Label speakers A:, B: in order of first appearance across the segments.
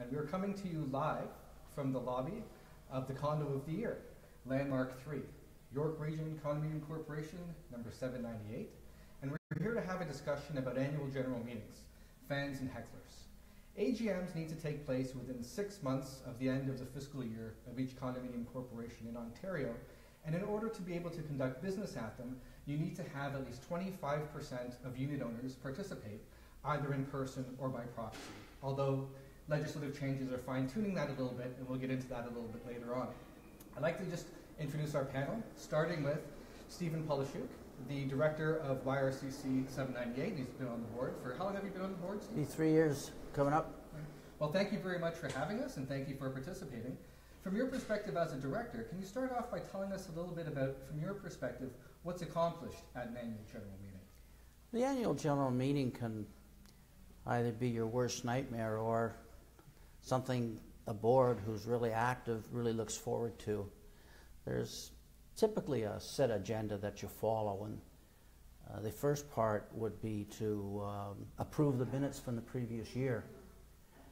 A: and we're coming to you live from the lobby of the Condo of the Year, Landmark 3, York Region Condominium Corporation, number 798, and we're here to have a discussion about annual general meetings, fans and hecklers. AGMs need to take place within 6 months of the end of the fiscal year of each condominium corporation in Ontario, and in order to be able to conduct business at them, you need to have at least 25% of unit owners participate, either in person or by proxy, although legislative changes are fine-tuning that a little bit, and we'll get into that a little bit later on. I'd like to just introduce our panel, starting with Stephen Polishuk, the director of YRCC 798. He's been on the board for, how long have you been on the board, Steve?
B: 3 years coming up.
A: Well, thank you very much for having us, and thank you for participating. From your perspective as a director, can you start off by telling us a little bit about, from your perspective, what's accomplished at an annual general meeting?
B: The annual general meeting can either be your worst nightmare or something a board who's really active really looks forward to. There's typically a set agenda that you follow, and the first part would be to approve the minutes from the previous year.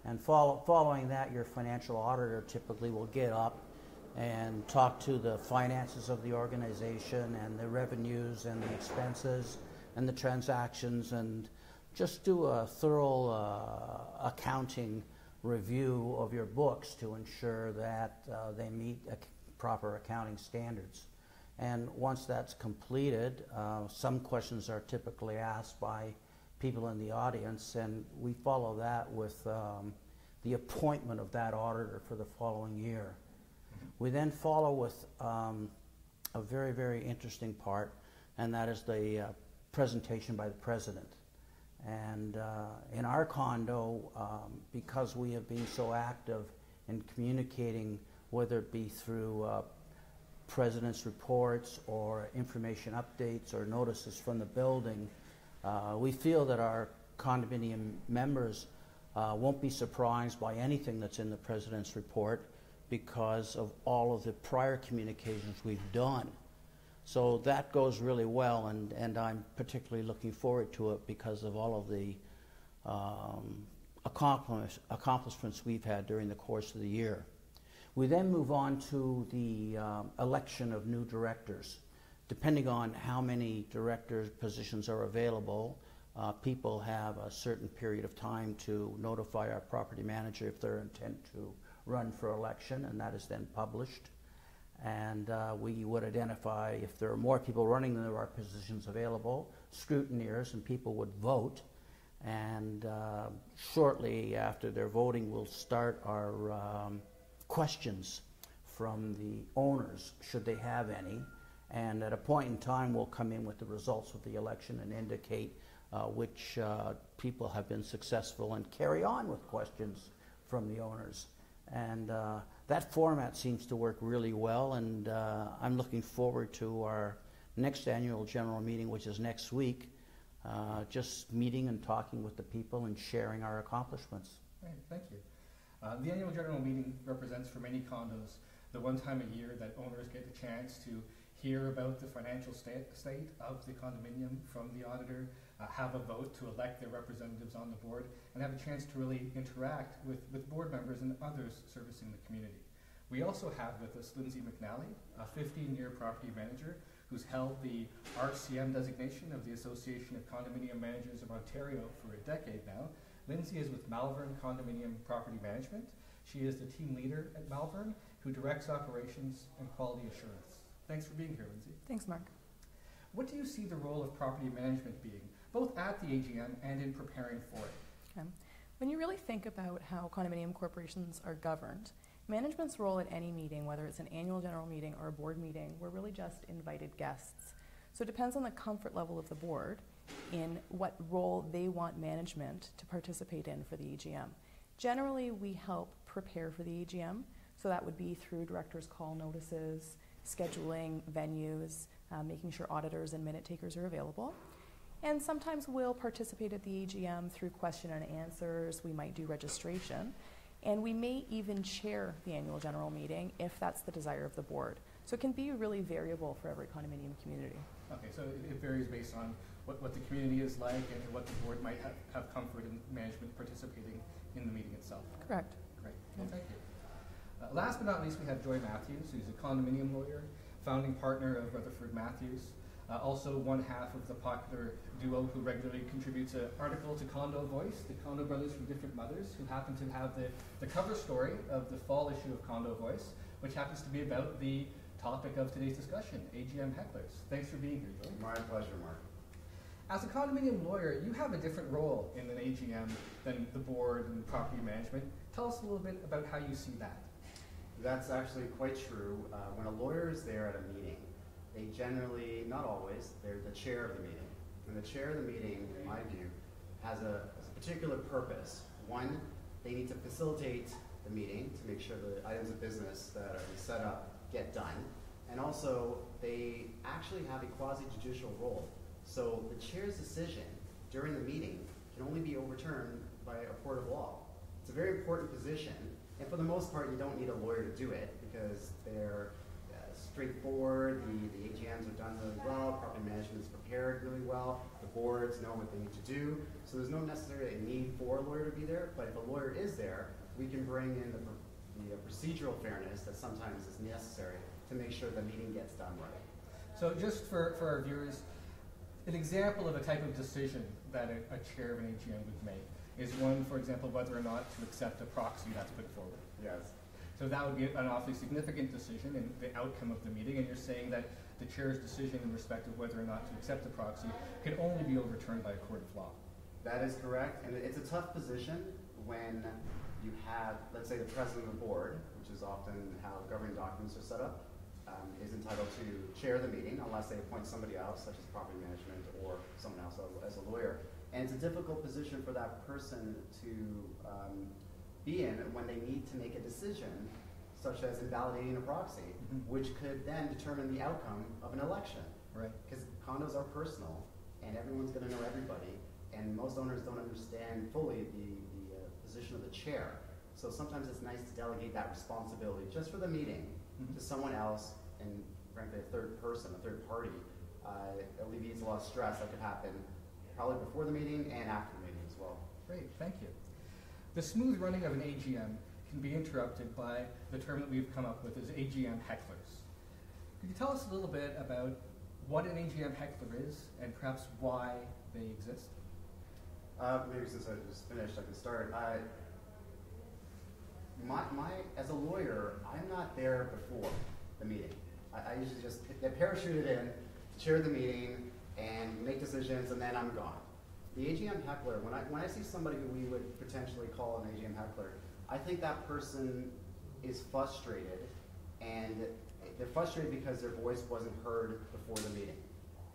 B: And following that, your financial auditor typically will get up and talk to the finances of the organization and the revenues and the expenses and the transactions, and just do a thorough accounting review of your books to ensure that they meet proper accounting standards. And once that's completed, some questions are typically asked by people in the audience, and we follow that with the appointment of that auditor for the following year. We then follow with a very, very interesting part, and that is the presentation by the president. And in our condo, because we have been so active in communicating, whether it be through president's reports or information updates or notices from the building, we feel that our condominium members won't be surprised by anything that's in the president's report because of all of the prior communications we've done. So that goes really well, and I'm particularly looking forward to it because of all of the accomplishments we've had during the course of the year. We then move on to the election of new directors. Depending on how many director positions are available, people have a certain period of time to notify our property manager if they're intent to run for election, and that is then published. And we would identify if there are more people running than there are positions available, scrutineers, and people would vote. And shortly after their voting, we'll start our questions from the owners, should they have any. And at a point in time, we'll come in with the results of the election and indicate which people have been successful, and carry on with questions from the owners. And that format seems to work really well, and I'm looking forward to our next annual general meeting, which is next week, just meeting and talking with the people and sharing our accomplishments.
A: Right, thank you. The annual general meeting represents for many condos the one time a year that owners get the chance to hear about the financial state of the condominium from the auditor, have a vote to elect their representatives on the board, and have a chance to really interact with board members and others servicing the community. We also have with us Lindsay McNally, a 15-year property manager who's held the RCM designation of the Association of Condominium Managers of Ontario for a decade now. Lindsay is with Malvern Condominium Property Management. She is the team leader at Malvern, who directs operations and quality assurance. Thanks for being here, Lindsay.
C: Thanks, Mark.
A: What do you see the role of property management being, both at the AGM and in preparing for it?
C: Okay. When you really think about how condominium corporations are governed, management's role at any meeting, whether it's an annual general meeting or a board meeting, we're really just invited guests. So it depends on the comfort level of the board in what role they want management to participate in for the AGM. Generally, we help prepare for the AGM, so that would be through directors' call notices, scheduling venues, making sure auditors and minute takers are available. And sometimes we'll participate at the AGM through question and answers. We might do registration. And we may even chair the annual general meeting if that's the desire of the board. So it can be really variable for every condominium community.
A: Okay, so it varies based on what the community is like and what the board might have comfort in management participating in the meeting itself.
C: Correct.
A: Great. Well, thank you. Last but not least, we have Joy Matthews, who's a condominium lawyer, founding partner of Rutherford Matthews, also one half of the popular duo who regularly contributes an article to Condo Voice, the Condo Brothers from Different Mothers, who happen to have the cover story of the fall issue of Condo Voice, which happens to be about the topic of today's discussion, AGM hecklers. Thanks for being here, Joy.
D: My pleasure, Mark.
A: As a condominium lawyer, you have a different role in an AGM than the board and property management. Tell us a little bit about how you see that.
D: That's actually quite true. When a lawyer is there at a meeting, they generally, not always, they're the chair of the meeting. And the chair of the meeting, in my view, has a particular purpose. One, they need to facilitate the meeting to make sure the items of business that are set up get done. And also, they actually have a quasi-judicial role. So the chair's decision during the meeting can only be overturned by a court of law. It's a very important position, and for the most part, you don't need a lawyer to do it because they're straightforward. The AGMs are done really well. Property management is prepared really well. The boards know what they need to do. So there's no necessarily a need for a lawyer to be there. But if a lawyer is there, we can bring in the procedural fairness that sometimes is necessary to make sure the meeting gets done right.
A: So just for our viewers, an example of a type of decision that a chair of an AGM would make is one, for example, whether or not to accept a proxy that's put forward.
D: Yes.
A: So that would be an awfully significant decision in the outcome of the meeting, and you're saying that the chair's decision in respect of whether or not to accept a proxy can only be overturned by a court of law.
D: That is correct, and it's a tough position when you have, let's say, the president of the board, which is often how governing documents are set up, is entitled to chair the meeting unless they appoint somebody else, such as property management or someone else as a lawyer. And it's a difficult position for that person to be in when they need to make a decision, such as invalidating a proxy, which could then determine the outcome of an election.
A: Right.
D: Because condos are personal, and everyone's going to know everybody, and most owners don't understand fully the position of the chair. So sometimes it's nice to delegate that responsibility just for the meeting to someone else, and frankly, a third person, a third party, alleviates a lot of stress that could happen probably before the meeting and after the meeting as well.
A: Great, thank you. The smooth running of an AGM can be interrupted by the term that we've come up with as AGM hecklers. Could you tell us a little bit about what an AGM heckler is and perhaps why they exist?
D: Maybe since I just finished, I can start. As a lawyer, I'm not there before the meeting. I usually just get parachuted in, chair the meeting, and make decisions, and then I'm gone. The AGM heckler, when I see somebody who we would potentially call an AGM heckler, I think that person is frustrated, and they're frustrated because their voice wasn't heard before the meeting.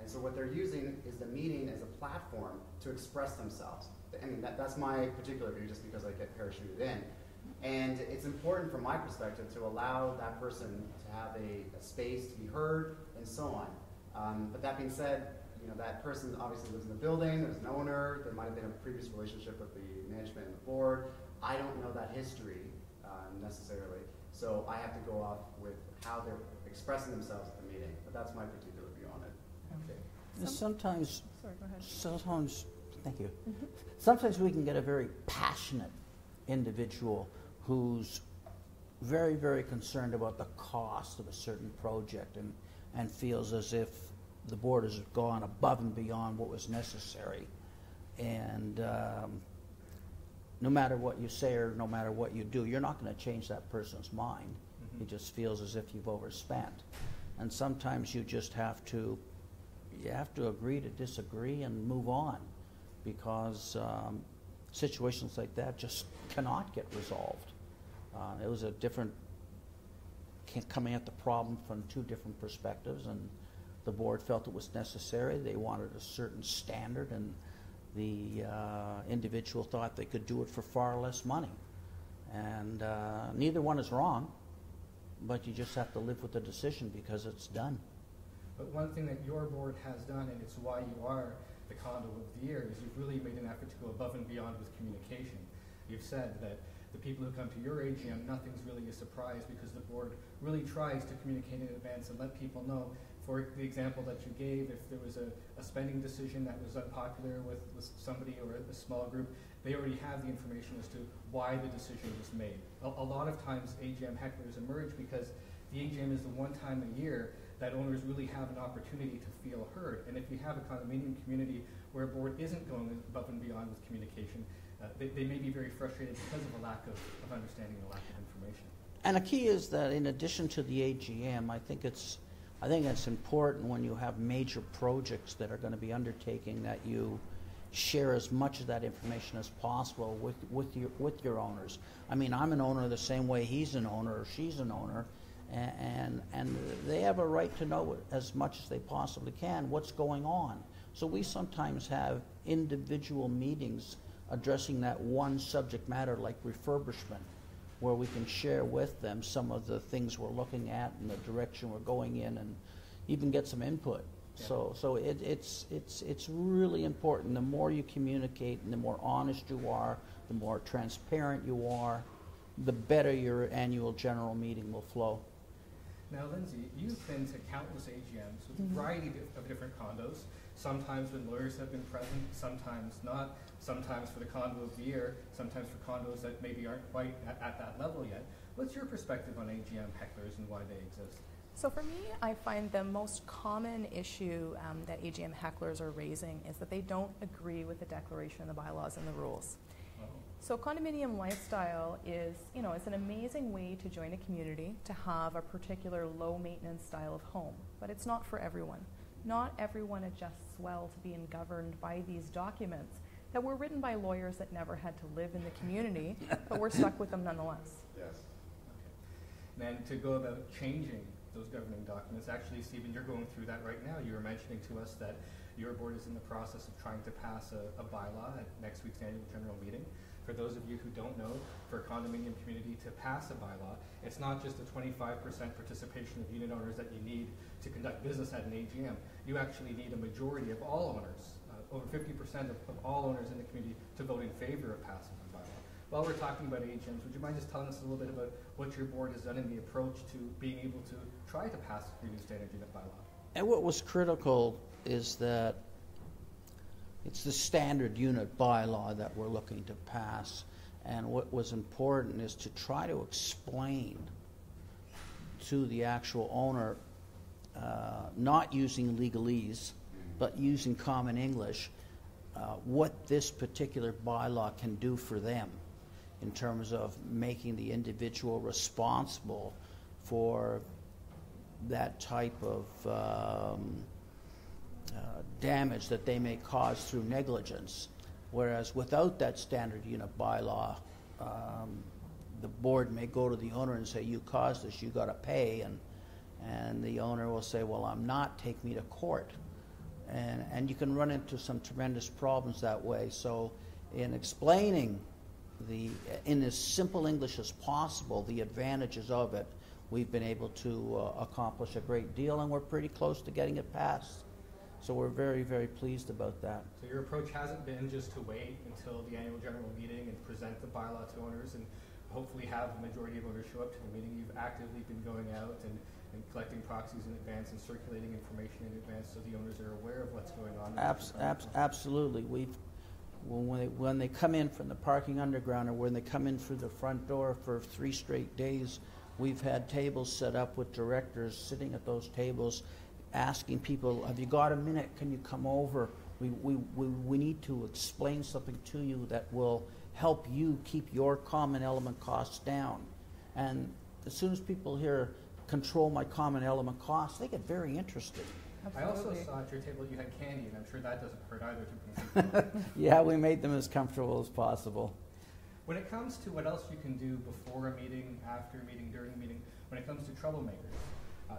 D: And so what they're using is the meeting as a platform to express themselves. I mean, that's my particular view, just because I get parachuted in. And it's important from my perspective to allow that person to have a space to be heard and so on. But that being said, that person obviously lives in the building, there's an owner, there might have been a previous relationship with the management and the board. I don't know that history necessarily, so I have to go off with how they're expressing themselves at the meeting. But that's my particular view on it.
A: Okay.
B: Sometimes,
C: Sorry, go ahead.
B: sometimes, thank you. Sometimes we can get a very passionate individual who's very, very concerned about the cost of a certain project and feels as if the board has gone above and beyond what was necessary. And no matter what you say or no matter what you do, you're not going to change that person's mind. He just feels as if you've overspent. And sometimes you just have to agree to disagree and move on, because situations like that just cannot get resolved. It was coming at the problem from two different perspectives, and the board felt it was necessary. They wanted a certain standard, and the individual thought they could do it for far less money. And neither one is wrong, but you just have to live with the decision because it's done.
A: But one thing that your board has done, and it's why you are the Condo of the Year, is you've really made an effort to go above and beyond with communication. You've said that the people who come to your AGM, nothing's really a surprise because the board really tries to communicate in advance and let people know For the example that you gave, if there was a spending decision that was unpopular with somebody or a small group, they already have the information as to why the decision was made. A lot of times AGM hecklers emerge because the AGM is the one time a year that owners really have an opportunity to feel heard. And if you have a condominium community where a board isn't going above and beyond with communication, they may be very frustrated because of a lack of understanding and a lack of information.
B: And a key is that in addition to the AGM, I think it's important when you have major projects that are going to be undertaking that you share as much of that information as possible with your owners. I mean, I'm an owner the same way he's an owner or she's an owner, and they have a right to know as much as they possibly can what's going on. So we sometimes have individual meetings addressing that one subject matter, like refurbishment, where we can share with them some of the things we're looking at and the direction we're going in, and even get some input.
A: Yeah.
B: So it's really important. The more you communicate and the more honest you are, the more transparent you are, the better your annual general meeting will flow.
A: Now, Lindsay, you've been to countless AGMs with a variety of different condos, sometimes when lawyers have been present, sometimes not, sometimes for the condo of the year, sometimes for condos that maybe aren't quite at that level yet. What's your perspective on AGM hecklers and why they exist?
C: So for me, I find the most common issue that AGM hecklers are raising is that they don't agree with the declaration, the bylaws, and the rules. So condominium lifestyle is, it's an amazing way to join a community, to have a particular low maintenance style of home, but it's not for everyone. Not everyone adjusts well to being governed by these documents that were written by lawyers that never had to live in the community, but we're stuck with them nonetheless.
D: Yes.
A: Okay. And to go about changing those governing documents, actually, Stephen, you're going through that right now. You were mentioning to us that your board is in the process of trying to pass a bylaw at next week's annual general meeting. For those of you who don't know, for a condominium community to pass a bylaw, it's not just the 25% participation of unit owners that you need to conduct business at an AGM. You actually need a majority of all owners, over 50% of all owners in the community, to vote in favor of passing the bylaw. While we're talking about AGMs, would you mind just telling us a little bit about what your board has done in the approach to being able to try to pass the new standard unit bylaw?
B: And what was critical is that it's the standard unit bylaw that we're looking to pass. And what was important is to try to explain to the actual owner, not using legalese, but using common English, what this particular bylaw can do for them in terms of making the individual responsible for that type of damage that they may cause through negligence. Whereas without that standard unit bylaw, the board may go to the owner and say, you caused this, you got to pay, and the owner will say, well, I'm not, take me to court. And you can run into some tremendous problems that way. So in explaining in as simple English as possible the advantages of it, we've been able to accomplish a great deal, and we're pretty close to getting it passed. So we're very, very pleased about that.
A: So your approach hasn't been just to wait until the annual general meeting and present the bylaw to owners and hopefully have the majority of owners show up to the meeting. You've actively been going out and collecting proxies in advance and circulating information in advance so the owners are aware of what's going on.
B: Absolutely. When they come in from the parking underground or when they come in through the front door for 3 straight days, we've had tables set up with directors sitting at those tables asking people, have you got a minute, can you come over? We need to explain something to you that will help you keep your common element costs down. And as soon as people hear control my common element costs, they get very interested.
C: Absolutely.
A: I also saw at your table you had candy, and I'm sure that doesn't hurt either to people.
B: Yeah, we made them as comfortable as possible.
A: When it comes to what else you can do before a meeting, after a meeting, during a meeting, when it comes to troublemakers,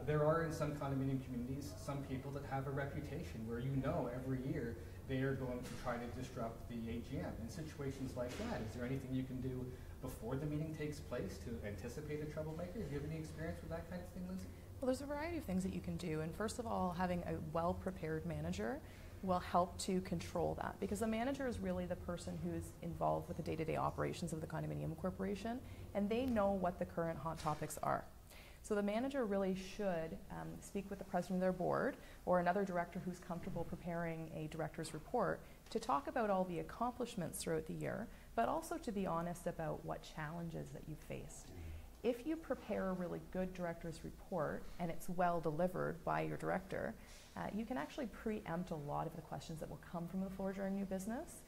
A: there are in some condominium communities some people that have a reputation where every year they are going to try to disrupt the AGM. In situations like that, is there anything you can do before the meeting takes place to anticipate a troublemaker? Do you have any experience with that kind of thing, Lindsay?
C: Well, there's a variety of things that you can do. And first of all, having a well-prepared manager will help to control that, because the manager is really the person who's involved with the day-to-day operations of the condominium corporation, and they know what the current hot topics are. So the manager really should speak with the president of their board or another director who's comfortable preparing a director's report to talk about all the accomplishments throughout the year, but also to be honest about what challenges that you've faced. If you prepare a really good director's report and it's well delivered by your director, you can actually preempt a lot of the questions that will come from the floor during new business.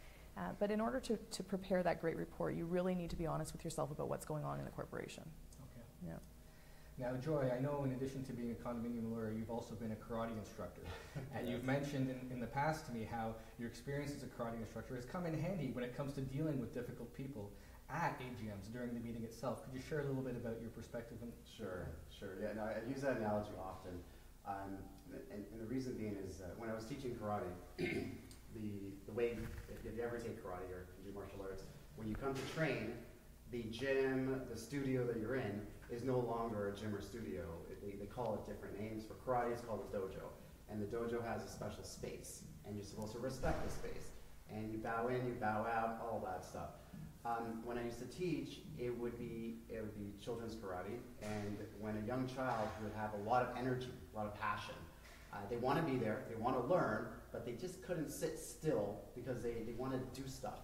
C: But in order to prepare that great report, you really need to be honest with yourself about what's going on in the corporation.
A: Okay.
C: Yeah.
A: Now, Joy, I know in addition to being a condominium lawyer, you've also been a karate instructor. And you've mentioned in the past to me how your experience as a karate instructor has come in handy when it comes to dealing with difficult people at AGMs during the meeting itself. Could you share a little bit about your perspective?
D: Sure. Yeah, no, I use that analogy often. And the reason being is when I was teaching karate, the way, if you ever take karate or do martial arts, when you come to train, the gym, the studio that you're in is no longer a gym or studio. They call it different names. For karate, it's called a dojo. And the dojo has a special space, and you're supposed to respect the space. And you bow in, you bow out, all that stuff. When I used to teach, it would be children's karate, and when a young child would have a lot of energy, a lot of passion, they want to be there, they want to learn, but they just couldn't sit still because they want to do stuff.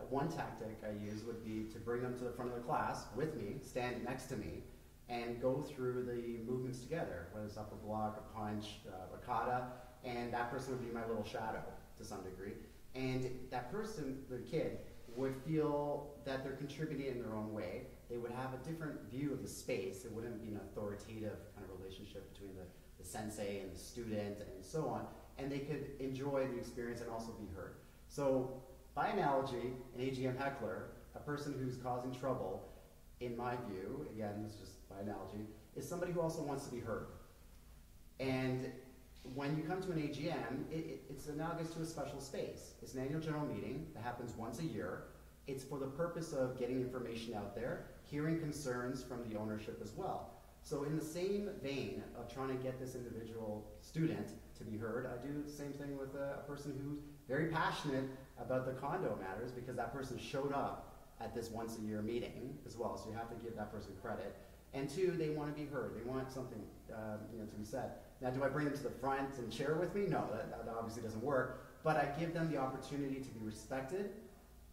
D: One tactic I use would be to bring them to the front of the class with me, stand next to me, and go through the movements together, whether it's upper block, a punch, a kata, and that person would be my little shadow to some degree. And that person, the kid, would feel that they're contributing in their own way. They would have a different view of the space. It wouldn't be an authoritative kind of relationship between the sensei and the student and so on. And they could enjoy the experience and also be heard. So by analogy, an AGM heckler, a person who's causing trouble, in my view, again, this is just by analogy, is somebody who also wants to be heard. And when you come to an AGM, it's analogous to a special space. It's an annual general meeting that happens once a year. It's for the purpose of getting information out there, hearing concerns from the ownership as well. So in the same vein of trying to get this individual student to be heard, I do the same thing with a person who's very passionate about the condo matters because that person showed up at this once a year meeting as well. So you have to give that person credit. And two, they want to be heard. They want something to be said. Now, do I bring them to the front and share with me? No, that obviously doesn't work. But I give them the opportunity to be respected.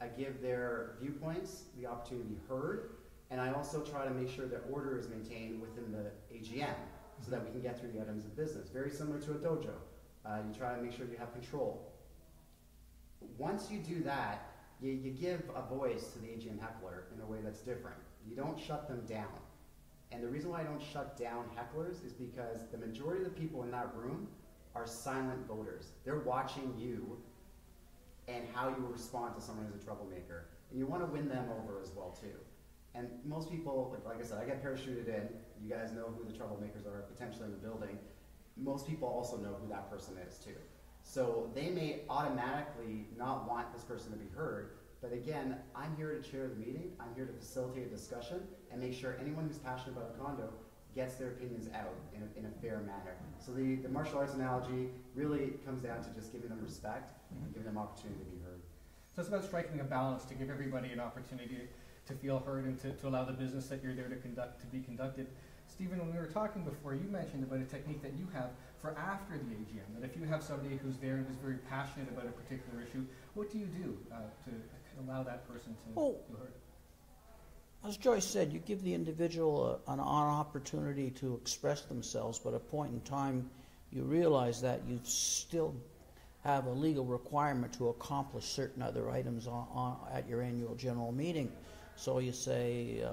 D: I give their viewpoints the opportunity to be heard. And I also try to make sure that order is maintained within the AGM so that we can get through the items of business. Very similar to a dojo. You try to make sure you have control. Once you do that, you give a voice to the AGM heckler in a way that's different. You don't shut them down. And the reason why I don't shut down hecklers is because the majority of the people in that room are silent voters. They're watching you and how you respond to someone who's a troublemaker. And you want to win them over as well too. And most people, like I said, I get parachuted in. You guys know who the troublemakers are potentially in the building. Most people also know who that person is too. So they may automatically not want this person to be heard, but again, I'm here to chair the meeting. I'm here to facilitate a discussion and make sure anyone who's passionate about a condo gets their opinions out in a fair manner. So the martial arts analogy really comes down to just giving them respect and giving them opportunity to be heard.
A: So it's about striking a balance to give everybody an opportunity to feel heard and to allow the business that you're there to be conducted. Stephen, when we were talking before, you mentioned about a technique that you have for after the AGM, that if you have somebody who's there and who's very passionate about a particular issue, what do you do to allow that person to feel heard?
B: As Joyce said, you give the individual an opportunity to express themselves, but at a point in time you realize that you still have a legal requirement to accomplish certain other items at your annual general meeting. So you say,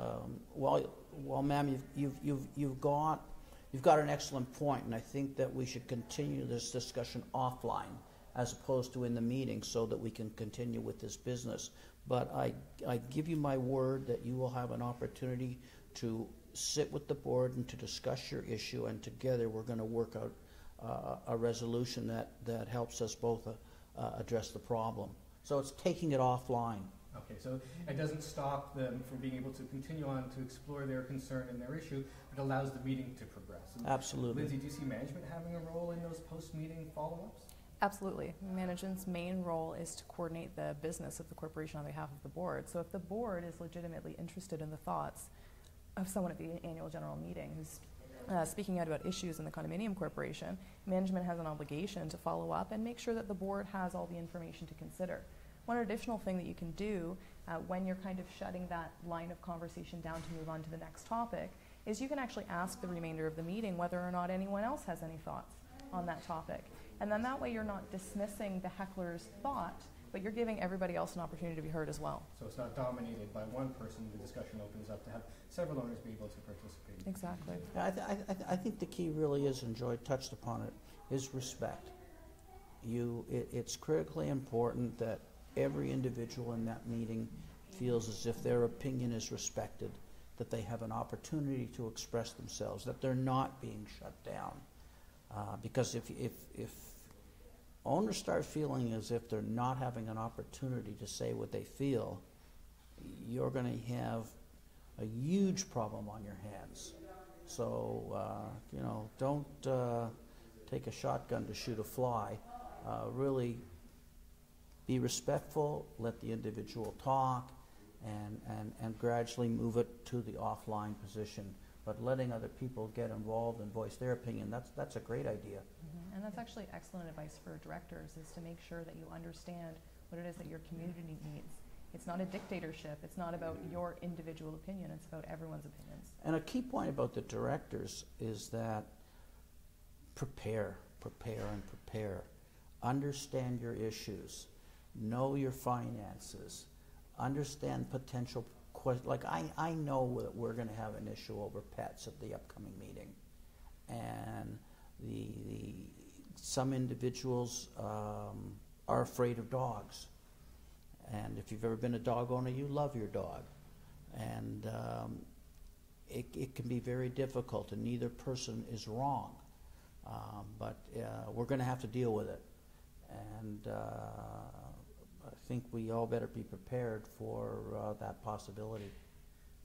B: well, ma'am, you've got an excellent point, and I think that we should continue this discussion offline as opposed to in the meeting so that we can continue with this business. But I give you my word that you will have an opportunity to sit with the board and to discuss your issue, and together we're going to work out a resolution that helps us both address the problem. So it's taking it offline.
A: Okay, so it doesn't stop them from being able to continue on to explore their concern and their issue, but allows the meeting to progress. And
B: Absolutely.
A: Lindsay, do you see management having a role in those post-meeting follow-ups?
C: Absolutely. Management's main role is to coordinate the business of the corporation on behalf of the board. So if the board is legitimately interested in the thoughts, of someone at the annual general meeting who's speaking out about issues in the condominium corporation, management has an obligation to follow up and make sure that the board has all the information to consider. One additional thing that you can do when you're kind of shutting that line of conversation down to move on to the next topic is you can actually ask the remainder of the meeting whether or not anyone else has any thoughts on that topic. And then that way you're not dismissing the heckler's thought, but you're giving everybody else an opportunity to be heard as well.
A: So it's not dominated by one person, the discussion opens up to have several owners be able to participate.
C: Exactly.
B: I think the key really is, and Joy touched upon it, is respect. It's critically important that every individual in that meeting feels as if their opinion is respected, that they have an opportunity to express themselves, that they're not being shut down. Because if owners start feeling as if they're not having an opportunity to say what they feel, you're going to have a huge problem on your hands. So, don't take a shotgun to shoot a fly. Really be respectful, let the individual talk, and gradually move it to the offline position. But letting other people get involved and voice their opinion, that's a great idea.
C: And that's actually excellent advice for directors, is to make sure that you understand what it is that your community needs. It's not a dictatorship. It's not about your individual opinion. It's about everyone's opinions.
B: And a key point about the directors is that prepare. Understand your issues. Know your finances. Understand potential questions. Like I know that we're going to have an issue over pets at the upcoming meeting. And some individuals are afraid of dogs. And if you've ever been a dog owner, you love your dog. And it can be very difficult, and neither person is wrong. But we're going to have to deal with it. And I think we all better be prepared for that possibility.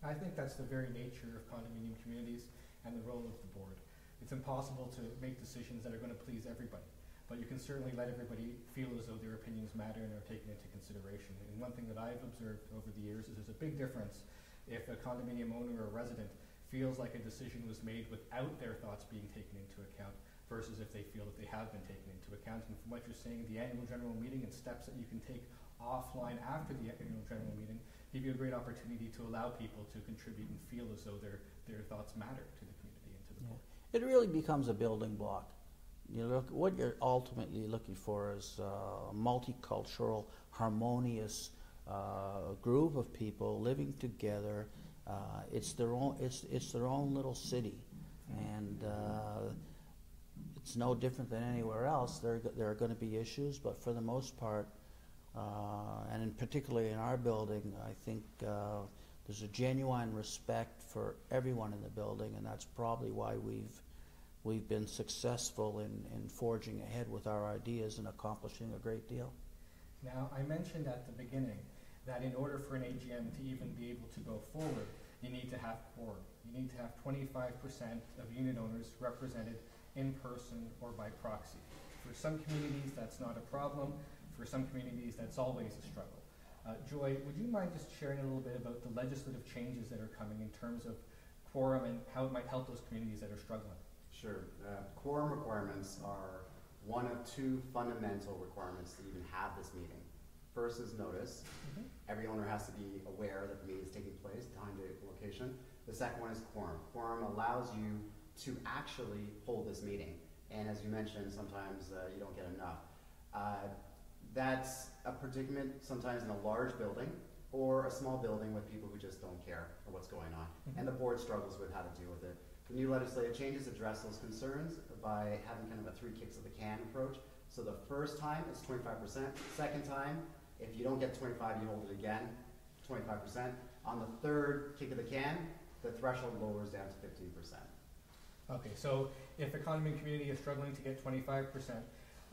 A: I think that's the very nature of condominium communities and the role of the board. It's impossible to make decisions that are going to please everybody, but you can certainly let everybody feel as though their opinions matter and are taken into consideration. And one thing that I've observed over the years is there's a big difference if a condominium owner or resident feels like a decision was made without their thoughts being taken into account versus if they feel that they have been taken into account. And from what you're saying, the annual general meeting and steps that you can take offline after the annual general meeting give you a great opportunity to allow people to contribute and feel as though their thoughts matter to the community and to the board.
B: It really becomes a building block. What you're ultimately looking for is a multicultural, harmonious group of people living together. It's their own little city, and it's no different than anywhere else. There are going to be issues, but for the most part, and in particularly in our building, I think there's a genuine respect for everyone in the building, and that's probably why we've been successful in forging ahead with our ideas and accomplishing a great deal.
A: Now, I mentioned at the beginning that in order for an AGM to even be able to go forward, you need to have quorum. You need to have 25% of unit owners represented in person or by proxy. For some communities, that's not a problem. For some communities, that's always a struggle. Joy, would you mind just sharing a little bit about the legislative changes that are coming in terms of quorum and how it might help those communities that are struggling?
D: Sure. Quorum requirements are one of two fundamental requirements to even have this meeting. First is notice.
A: Mm-hmm.
D: Every owner has to be aware that the meeting is taking place, time, date, location. The second one is quorum. Quorum allows you to actually hold this meeting. And as you mentioned, sometimes you don't get enough. That's a predicament sometimes in a large building or a small building with people who just don't care for what's going on.
A: Mm-hmm.
D: And the board struggles with how to deal with it. The new legislative changes address those concerns by having kind of a three kicks of the can approach. So the first time it's 25%. Second time, if you don't get 25, you hold it again, 25%. On the third kick of the can, the threshold lowers down to 15%.
A: Okay, so if a condominium community is struggling to get 25%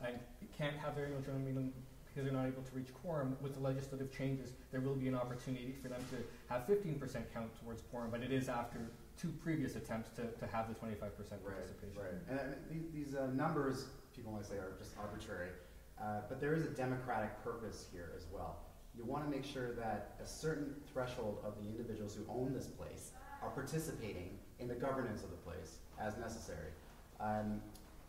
A: and can't have their annual general meeting because they're not able to reach quorum, with the legislative changes, there will be an opportunity for them to have 15% count towards quorum, but it is after two previous attempts to have the 25% participation.
D: Right. And these numbers, people might say, are just arbitrary, but there is a democratic purpose here as well. You want to make sure that a certain threshold of the individuals who own this place are participating in the governance of the place as necessary.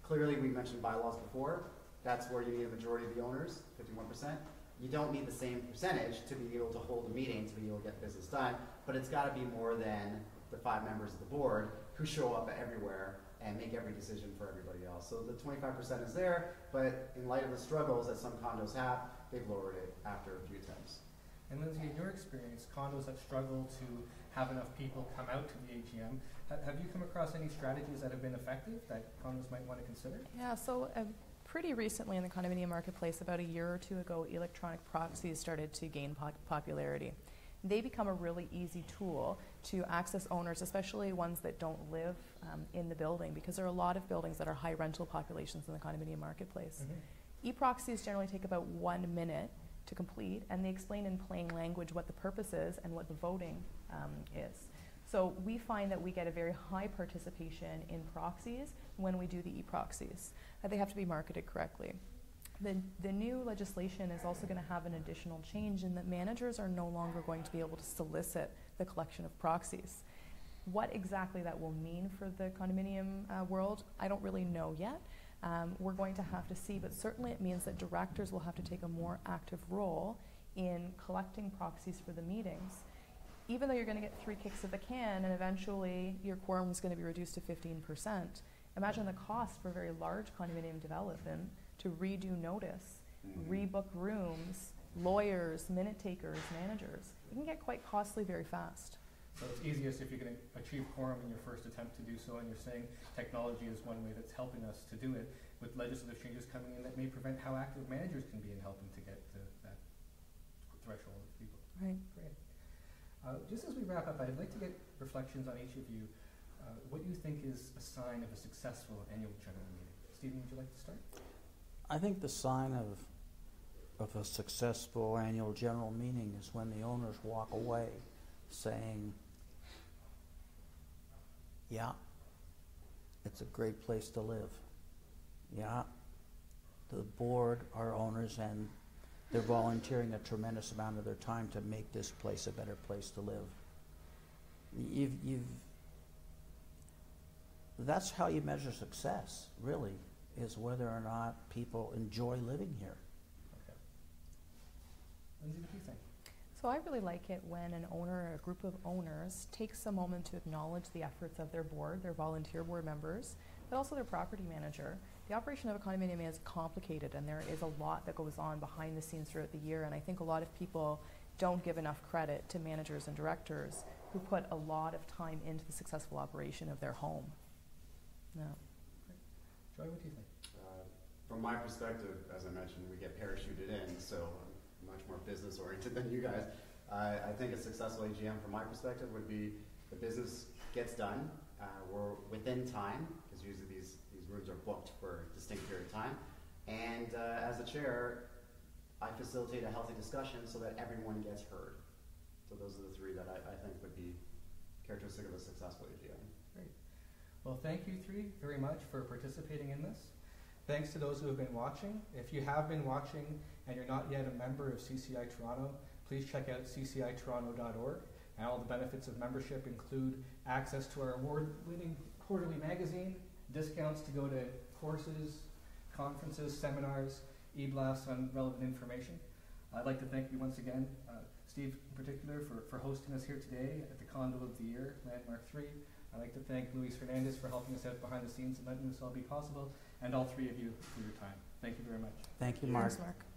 D: Clearly, we mentioned bylaws before. That's where you need a majority of the owners, 51%. You don't need the same percentage to be able to hold a meeting, to be able to get business done, but it's got to be more than the 5 members of the board who show up everywhere and make every decision for everybody else. So the 25% is there, but in light of the struggles that some condos have, they've lowered it after a few attempts.
A: And Lindsay, in your experience, condos that struggle to have enough people come out to the AGM, have you come across any strategies that have been effective that condos might want to consider?
C: Yeah, so pretty recently in the condominium marketplace, about a year or 2 ago, electronic proxies started to gain popularity. They become a really easy tool to access owners, especially ones that don't live in the building, because there are a lot of buildings that are high rental populations in the condominium marketplace. E-proxies generally take about 1 minute to complete, and they explain in plain language what the purpose is and what the voting is. So we find that we get a very high participation in proxies when we do the e-proxies. They have to be marketed correctly. The new legislation is also going to have an additional change in that managers are no longer going to be able to solicit the collection of proxies. What exactly that will mean for the condominium world, I don't really know yet. We're going to have to see, but certainly it means that directors will have to take a more active role in collecting proxies for the meetings. Even though you're going to get 3 kicks of the can and eventually your quorum is going to be reduced to 15%, imagine the cost for a very large condominium development to redo notice, rebook rooms, lawyers, minute takers, managers. It can get quite costly very fast.
A: So it's easiest if you're going to achieve quorum in your first attempt to do so, and you're saying technology is one way that's helping us to do it, with legislative changes coming in that may prevent how active managers can be in helping to get to that threshold of people.
C: Right.
A: Great. Just as we wrap up, I'd like to get reflections on each of you, what you think is a sign of a successful annual general meeting. Stephen, would you like to start?
B: I think the sign of a successful annual general meeting is when the owners walk away saying, yeah, it's a great place to live. Yeah, the board, our owners, and they're volunteering a tremendous amount of their time to make this place a better place to live. That's how you measure success, really, is whether or not people enjoy living here.
A: Okay. Lindsay, what do you think?
C: So I really like it when an owner or a group of owners takes a moment to acknowledge the efforts of their board, their volunteer board members, but also their property manager. The operation of a condominium is complicated, and there is a lot that goes on behind the scenes throughout the year, and I think a lot of people don't give enough credit to managers and directors who put a lot of time into the successful operation of their home. No.
A: Joy, what do you think?
D: From my perspective, as I mentioned, we get parachuted in, so I'm much more business-oriented than you guys. I think a successful AGM, from my perspective, would be the business gets done. We're within time, because usually these rooms are booked for a distinct period of time. And as the chair, I facilitate a healthy discussion so that everyone gets heard. So those are the 3 that I think would be characteristic of a successful AGM.
A: Great. Well, thank you 3 very much for participating in this. Thanks to those who have been watching. If you have been watching and you're not yet a member of CCI Toronto, please check out ccitoronto.org. And all the benefits of membership include access to our award-winning quarterly magazine, discounts to go to courses, conferences, seminars, e-blasts on relevant information. I'd like to thank you once again, Steve in particular, for hosting us here today at the Condo of the Year, Landmark 3. I'd like to thank Luis Fernandez for helping us out behind the scenes and letting this all be possible, and all 3 of you for your time. Thank you very much.
B: Thank you, Mark.
C: Thanks, Mark.